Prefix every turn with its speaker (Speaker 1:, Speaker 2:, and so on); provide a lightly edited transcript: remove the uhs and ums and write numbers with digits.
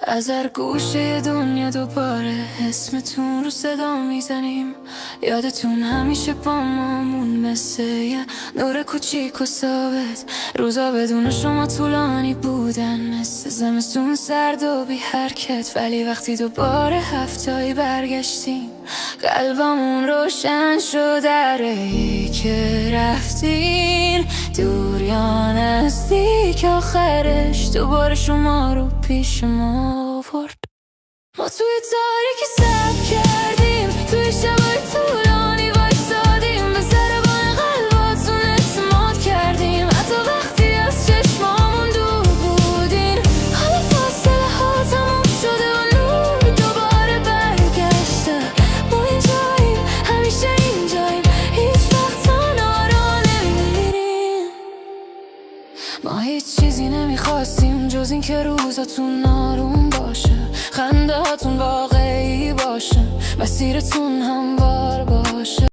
Speaker 1: از هر گوشه دنیا دوباره اسمتون رو صدا میزنیم. یادتون همیشه با مامون مثل یه نور کوچیک و ثابت. روزا بدون شما طولانی بودن، مثل زمستون سرد و بی حرکت. ولی وقتی دوباره هفتایی برگشتیم، قلبمون روشن شد. دره‌ای که رفتین دور یا نزدیک، آخرش دوباره شما رو پیش ما آورد. ما توی تاریکی صبر کردیم، توی شبای طولانی وایسادیم، به ضربان قلباتون اعتماد کردیم. حتی وقتی از چشمامون دور بودین، حالا فاصله ها تموم شده و نور دوباره برگشته. ما اینجاییم، همیشه اینجاییم، هیچ وقت تنها رو نمیریم. ما هیچ چیزی نمیخواستیم جز این که روزاتون آروم باشه، خنده هاتون واقعی باشه، مسیرتون هموار باشه.